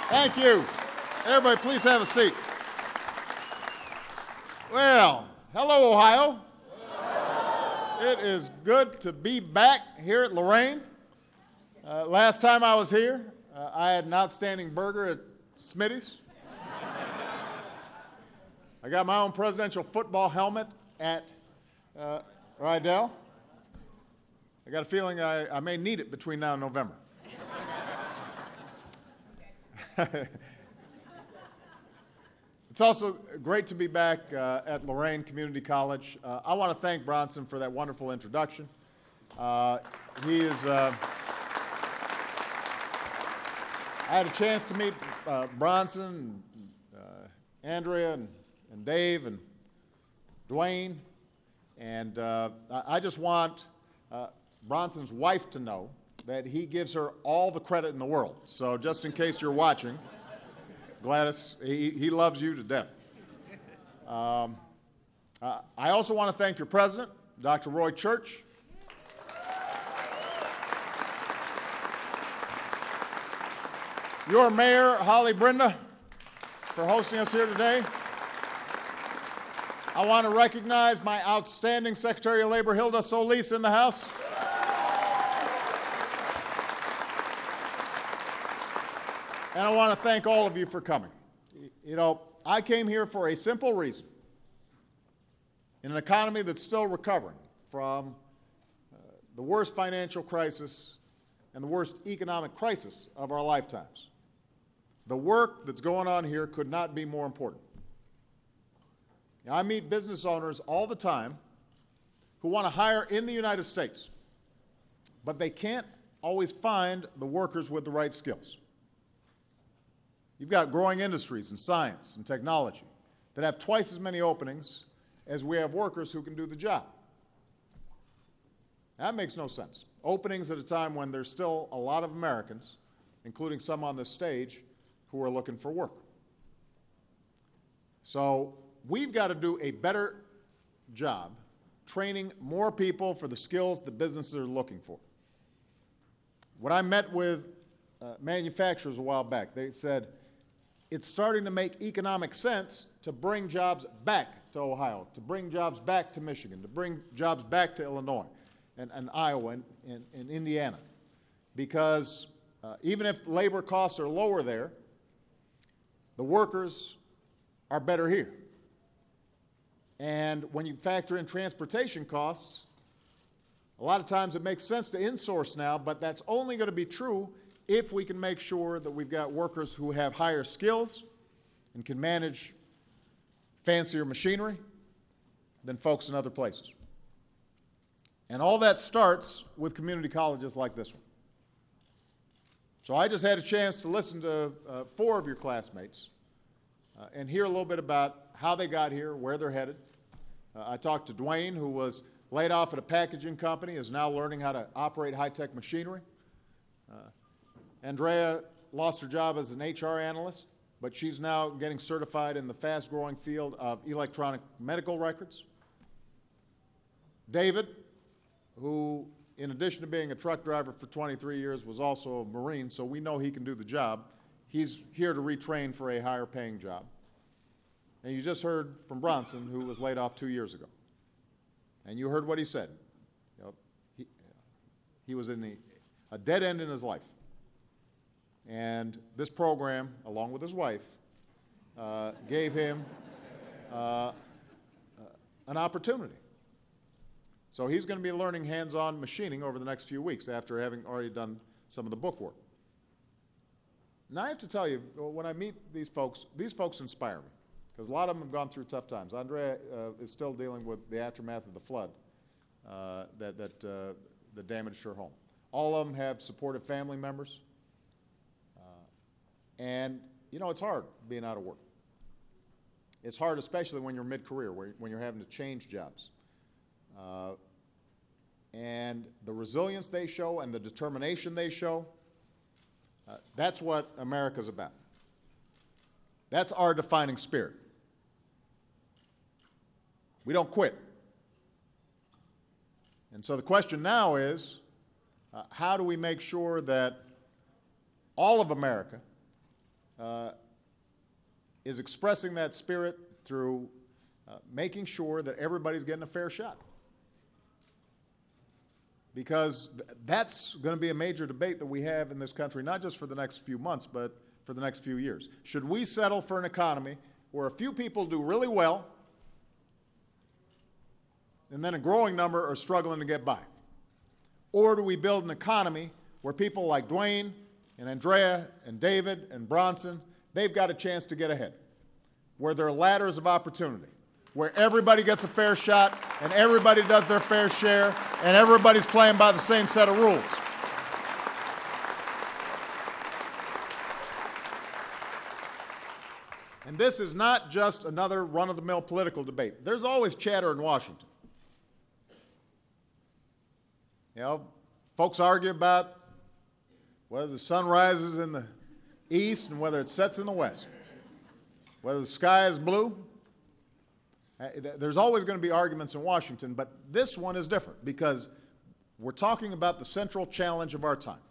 Thank you. Everybody, please have a seat. Well, hello, Ohio. It is good to be back here at Lorain. Last time I was here, I had an outstanding burger at Smitty's. I got my own presidential football helmet at Rydell. I got a feeling I may need it between now and November. It's also great to be back at Lorain Community College. I want to thank Bronson for that wonderful introduction. I had a chance to meet Bronson, Andrea, and Dave, and Dwayne, and I just want Bronson's wife to know that he gives her all the credit in the world. So just in case you're watching, Gladys, he loves you to death. I also want to thank your president, Dr. Roy Church. Your mayor, Holly Brenda, for hosting us here today. I want to recognize my outstanding Secretary of Labor, Hilda Solis, in the House. And I want to thank all of you for coming. You know, I came here for a simple reason. In an economy that's still recovering from the worst financial crisis and the worst economic crisis of our lifetimes, the work that's going on here could not be more important. Now, I meet business owners all the time who want to hire in the United States, but they can't always find the workers with the right skills. You've got growing industries in science and technology that have twice as many openings as we have workers who can do the job. That makes no sense. Openings at a time when there's still a lot of Americans, including some on this stage, who are looking for work. So we've got to do a better job training more people for the skills that businesses are looking for. When I met with manufacturers a while back, they said, it's starting to make economic sense to bring jobs back to Ohio, to bring jobs back to Michigan, to bring jobs back to Illinois and Iowa and Indiana. Because even if labor costs are lower there, the workers are better here. And when you factor in transportation costs, a lot of times it makes sense to insource now, but that's only going to be true if we can make sure that we've got workers who have higher skills and can manage fancier machinery than folks in other places. And all that starts with community colleges like this one. So I just had a chance to listen to 4 of your classmates and hear a little bit about how they got here, where they're headed. I talked to Dwayne, who was laid off at a packaging company, is now learning how to operate high-tech machinery. Andrea lost her job as an HR analyst, but she's now getting certified in the fast-growing field of electronic medical records. David, who, in addition to being a truck driver for 23 years, was also a Marine, so we know he can do the job. He's here to retrain for a higher-paying job. And you just heard from Bronson, who was laid off 2 years ago. And you heard what he said. You know, he was in a dead end in his life. And this program, along with his wife, gave him an opportunity. So he's going to be learning hands-on machining over the next few weeks after having already done some of the book work. Now I have to tell you, when I meet these folks inspire me, because a lot of them have gone through tough times. Andrea is still dealing with the aftermath of the flood that damaged her home. All of them have supportive family members. And, you know, it's hard being out of work. It's hard, especially when you're mid-career, when you're having to change jobs. And the resilience they show and the determination they show, that's what America's about. That's our defining spirit. We don't quit. And so the question now is, how do we make sure that all of America is expressing that spirit through making sure that everybody's getting a fair shot. Because that's going to be a major debate that we have in this country, not just for the next few months, but for the next few years. Should we settle for an economy where a few people do really well and then a growing number are struggling to get by? Or do we build an economy where people like Dwayne and Andrea and David and Bronson, they've got a chance to get ahead, where there are ladders of opportunity, where everybody gets a fair shot and everybody does their fair share and everybody's playing by the same set of rules? And this is not just another run-of-the-mill political debate. There's always chatter in Washington. You know, folks argue about whether the sun rises in the east and whether it sets in the west, whether the sky is blue. There's always going to be arguments in Washington, but this one is different because we're talking about the central challenge of our time.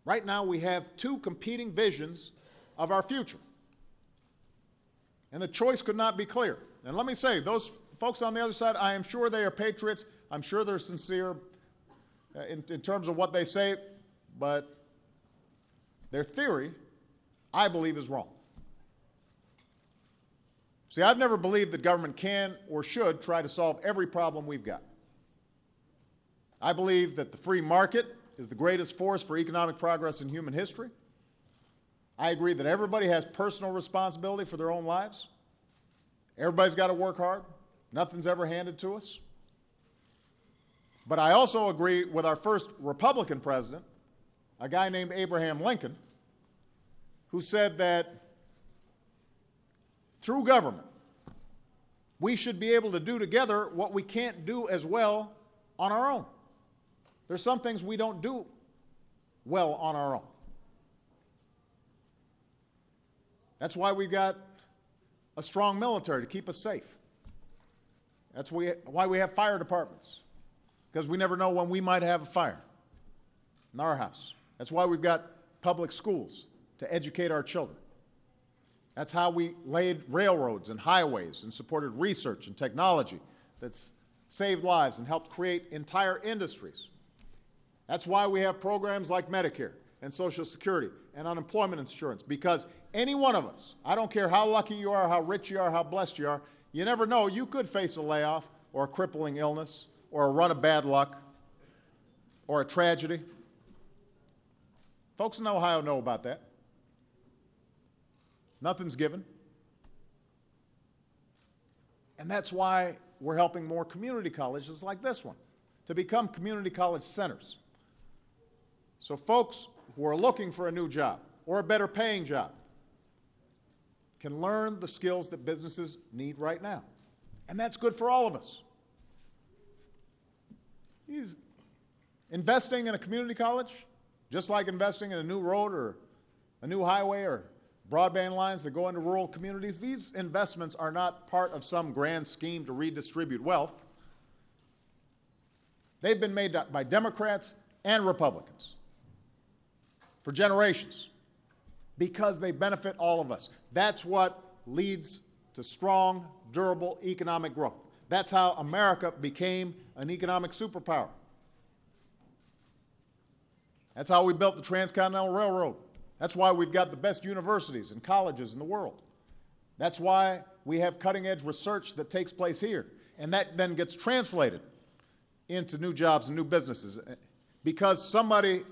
Right now we have two competing visions of our future, and the choice could not be clearer. And let me say, those folks on the other side, I am sure they are patriots. I'm sure they're sincere in terms of what they say, but their theory, I believe, is wrong. See, I've never believed that government can or should try to solve every problem we've got. I believe that the free market is the greatest force for economic progress in human history. I agree that everybody has personal responsibility for their own lives. Everybody's got to work hard. Nothing's ever handed to us. But I also agree with our first Republican president, a guy named Abraham Lincoln, who said that through government, we should be able to do together what we can't do as well on our own. There's some things we don't do well on our own. That's why we've got a strong military to keep us safe. That's why we have fire departments, because we never know when we might have a fire in our house. That's why we've got public schools to educate our children. That's how we laid railroads and highways and supported research and technology that's saved lives and helped create entire industries. That's why we have programs like Medicare and Social Security and unemployment insurance, because any one of us, I don't care how lucky you are, how rich you are, how blessed you are, you never know, you could face a layoff or a crippling illness or a run of bad luck or a tragedy. Folks in Ohio know about that. Nothing's given. And that's why we're helping more community colleges like this one to become community college centers. So folks who are looking for a new job or a better paying job can learn the skills that businesses need right now. And that's good for all of us. Investing in a community college, just like investing in a new road or a new highway or broadband lines that go into rural communities, these investments are not part of some grand scheme to redistribute wealth. They've been made by Democrats and Republicans for generations because they benefit all of us. That's what leads to strong, durable economic growth. That's how America became an economic superpower. That's how we built the Transcontinental Railroad. That's why we've got the best universities and colleges in the world. That's why we have cutting-edge research that takes place here, and that then gets translated into new jobs and new businesses because somebody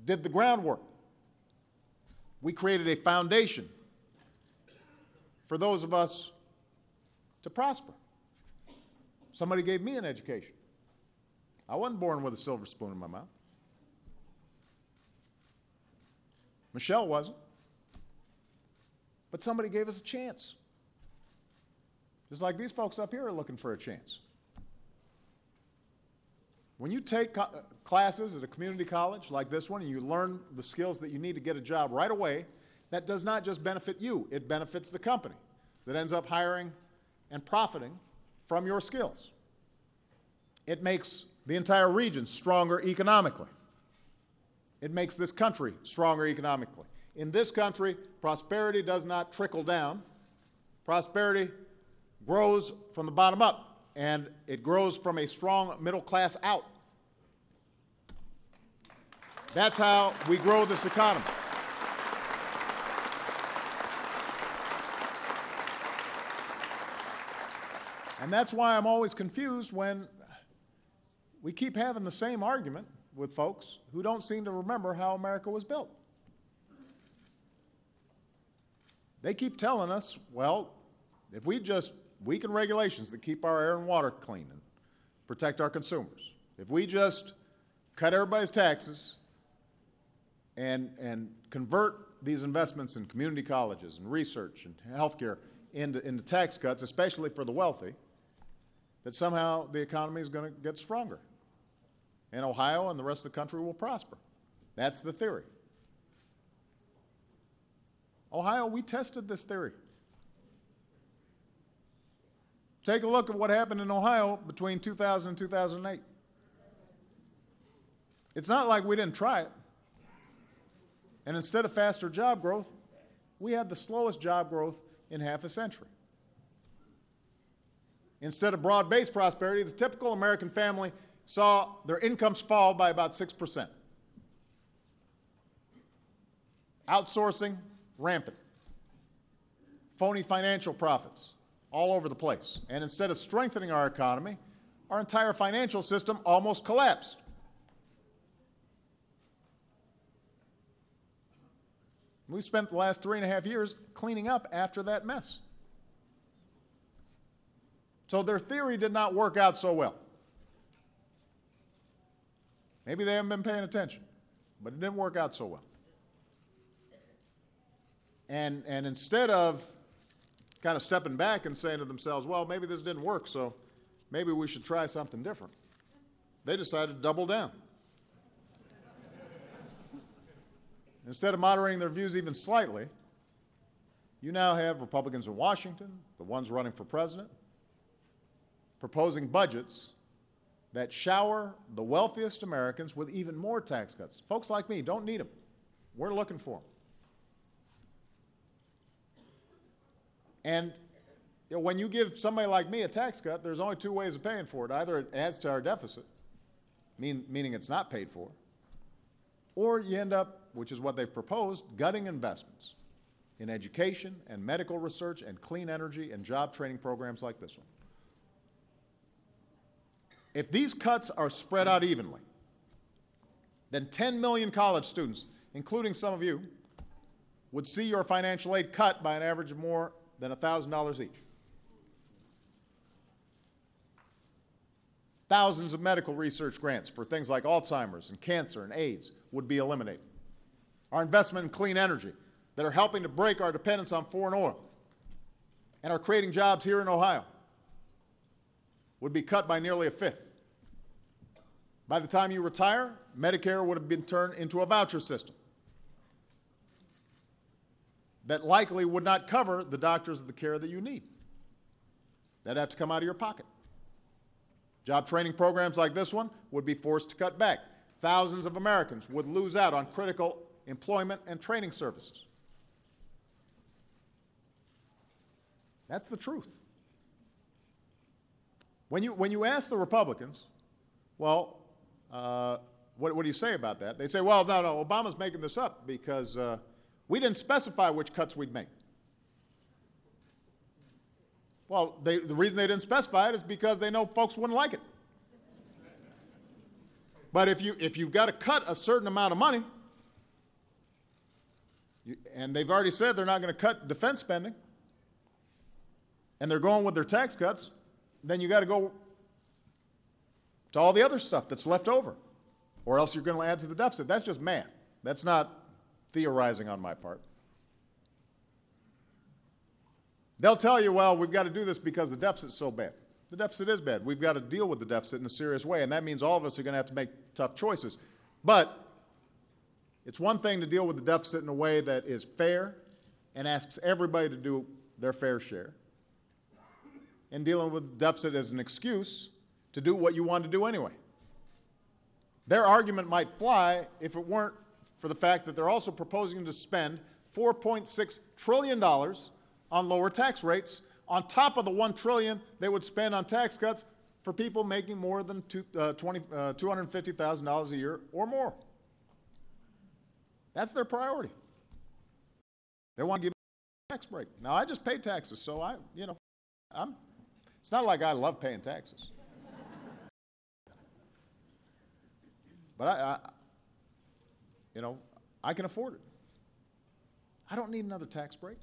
did the groundwork. We created a foundation for those of us to prosper. Somebody gave me an education. I wasn't born with a silver spoon in my mouth. Michelle wasn't. But somebody gave us a chance. Just like these folks up here are looking for a chance. When you take classes at a community college like this one and you learn the skills that you need to get a job right away, that does not just benefit you, it benefits the company that ends up hiring and profiting from your skills. It makes the entire region stronger economically. It makes this country stronger economically. In this country, prosperity does not trickle down. Prosperity grows from the bottom up, and it grows from a strong middle class out. That's how we grow this economy. And that's why I'm always confused when we keep having the same argument with folks who don't seem to remember how America was built. They keep telling us, well, if we just weaken regulations that keep our air and water clean and protect our consumers, if we just cut everybody's taxes and convert these investments in community colleges and research and healthcare into tax cuts, especially for the wealthy, that somehow the economy is going to get stronger. And Ohio and the rest of the country will prosper. That's the theory. Ohio, we tested this theory. Take a look at what happened in Ohio between 2000 and 2008. It's not like we didn't try it. And instead of faster job growth, we had the slowest job growth in half a century. Instead of broad-based prosperity, the typical American family saw their incomes fall by about 6%. Outsourcing, rampant. Phony financial profits all over the place. And instead of strengthening our economy, our entire financial system almost collapsed. We spent the last 3.5 years cleaning up after that mess. So their theory did not work out so well. Maybe they haven't been paying attention, but it didn't work out so well. And instead of kind of stepping back and saying to themselves, well, maybe this didn't work, so maybe we should try something different, they decided to double down. Instead of moderating their views even slightly, you now have Republicans in Washington, the ones running for president, proposing budgets that shower the wealthiest Americans with even more tax cuts. Folks like me don't need them. We're looking for them. And when you give somebody like me a tax cut, there's only two ways of paying for it. Either it adds to our deficit, meaning it's not paid for, or you end up, which is what they've proposed, gutting investments in education and medical research and clean energy and job training programs like this one. If these cuts are spread out evenly, then 10 million college students, including some of you, would see your financial aid cut by an average of more than $1,000 each. Thousands of medical research grants for things like Alzheimer's and cancer and AIDS would be eliminated. Our investment in clean energy that are helping to break our dependence on foreign oil and are creating jobs here in Ohio would be cut by nearly a fifth. By the time you retire, Medicare would have been turned into a voucher system that likely would not cover the doctors of the care that you need. That'd have to come out of your pocket. Job training programs like this one would be forced to cut back. Thousands of Americans would lose out on critical employment and training services. That's the truth. When you ask the Republicans, well, what do you say about that? They say, well, no, Obama's making this up because we didn't specify which cuts we'd make. Well, the reason they didn't specify it is because they know folks wouldn't like it. But if you've got to cut a certain amount of money, and they've already said they're not going to cut defense spending, and they're going with their tax cuts, then you got to go to all the other stuff that's left over, or else you're going to add to the deficit. That's just math. That's not theorizing on my part. They'll tell you, well, we've got to do this because the deficit's so bad. The deficit is bad. We've got to deal with the deficit in a serious way, and that means all of us are going to have to make tough choices. But it's one thing to deal with the deficit in a way that is fair and asks everybody to do their fair share, and dealing with the deficit as an excuse to do what you want to do anyway. Their argument might fly if it weren't for the fact that they're also proposing to spend $4.6 trillion on lower tax rates on top of the $1 trillion they would spend on tax cuts for people making more than $250,000 a year or more. That's their priority. They want to give a tax break. Now, I just pay taxes, so it's not like I love paying taxes. But I can afford it. I don't need another tax break.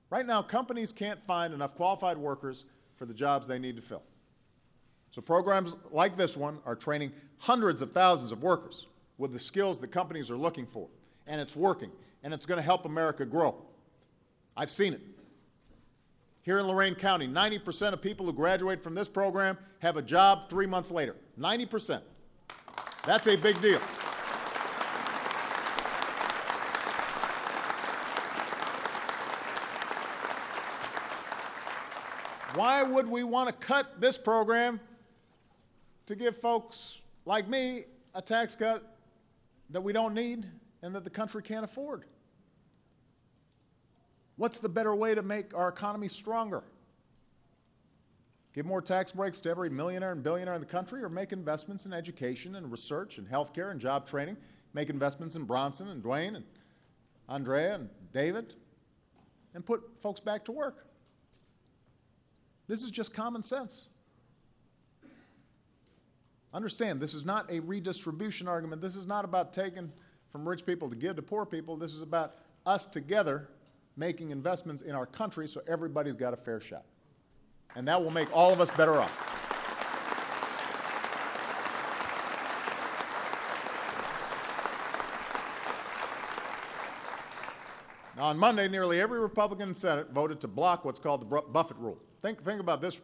Right now, companies can't find enough qualified workers for the jobs they need to fill. So programs like this one are training hundreds of thousands of workers with the skills that companies are looking for. And it's working. And it's going to help America grow. I've seen it. Here in Lorain County, 90% of people who graduate from this program have a job 3 months later. 90%. That's a big deal. Why would we want to cut this program to give folks like me a tax cut that we don't need and that the country can't afford? What's the better way to make our economy stronger? Give more tax breaks to every millionaire and billionaire in the country, or make investments in education and research and healthcare and job training, make investments in Bronson and Dwayne and Andrea and David, and put folks back to work? This is just common sense. Understand, this is not a redistribution argument. This is not about taking from rich people to give to poor people. This is about us together making investments in our country so everybody's got a fair shot. And that will make all of us better off. Now, on Monday, nearly every Republican in the Senate voted to block what's called the Buffett rule. Think about this.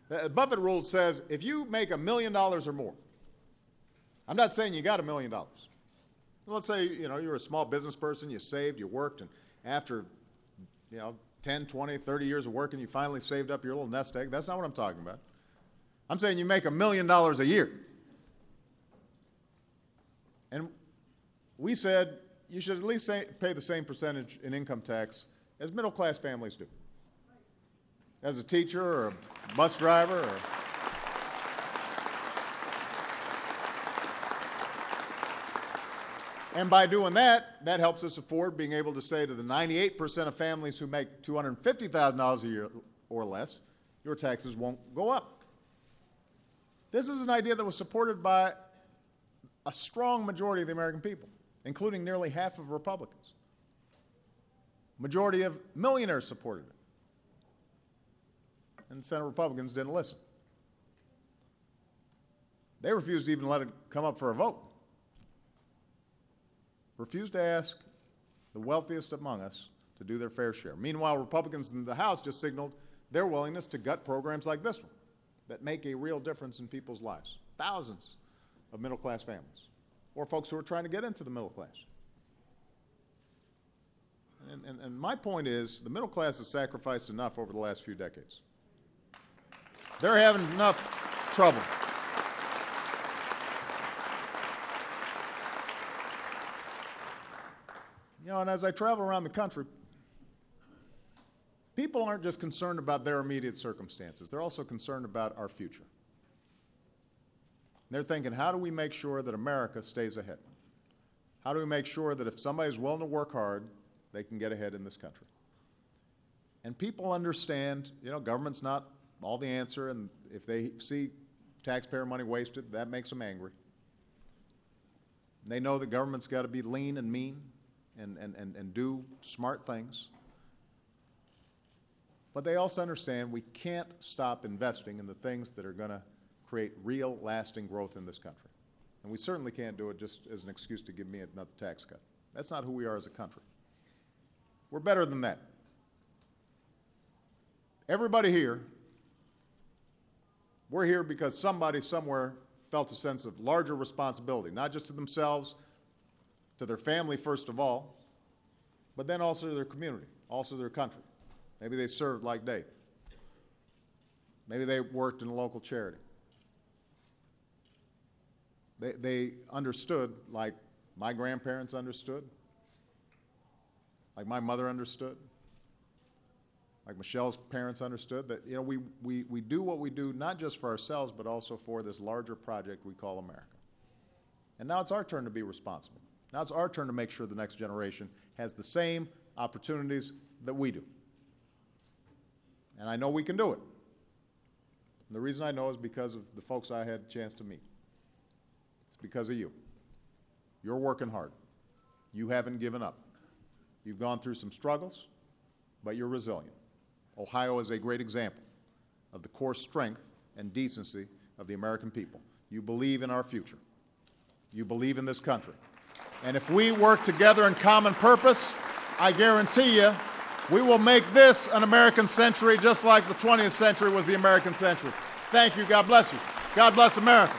The Buffett rule says if you make $1 million or more, I'm not saying you got $1 million. Let's say you're a small business person, you saved, you worked, and after 10, 20, 30 years of working, you finally saved up your little nest egg. That's not what I'm talking about. I'm saying you make $1 million a year. And we said you should at least pay the same percentage in income tax as middle-class families do. As a teacher or a bus driver or and by doing that, that helps us afford being able to say to the 98% of families who make $250,000 a year or less, your taxes won't go up. This is an idea that was supported by a strong majority of the American people, including nearly half of Republicans. Majority of millionaires supported it. And Senate Republicans didn't listen. They refused to even let it come up for a vote. Refused to ask the wealthiest among us to do their fair share. Meanwhile, Republicans in the House just signaled their willingness to gut programs like this one that make a real difference in people's lives. Thousands of middle-class families, or folks who are trying to get into the middle class. And my point is, the middle class has sacrificed enough over the last few decades. They're having enough trouble. And as I travel around the country, people aren't just concerned about their immediate circumstances. They're also concerned about our future. They're thinking, how do we make sure that America stays ahead? How do we make sure that if somebody's willing to work hard, they can get ahead in this country? And people understand, government's not all the answer, and if they see taxpayer money wasted, that makes them angry. They know the government's got to be lean and mean and do smart things. But they also understand we can't stop investing in the things that are going to create real, lasting growth in this country. And we certainly can't do it just as an excuse to give me another tax cut. That's not who we are as a country. We're better than that. Everybody here, we're here because somebody somewhere felt a sense of larger responsibility, not just to themselves, to their family first of all, but then also to their community, also their country. Maybe they served like Dave. Maybe they worked in a local charity. They understood, like my grandparents understood, like my mother understood, like Michelle's parents understood, that, you know, we do what we do not just for ourselves, but also for this larger project we call America. And now it's our turn to be responsible. Now it's our turn to make sure the next generation has the same opportunities that we do. And I know we can do it. And the reason I know is because of the folks I had a chance to meet. It's because of you. You're working hard. You haven't given up. You've gone through some struggles, but you're resilient. Ohio is a great example of the core strength and decency of the American people. You believe in our future. You believe in this country. And if we work together in common purpose, I guarantee you, we will make this an American century just like the 20th century was the American century. Thank you. God bless you. God bless America.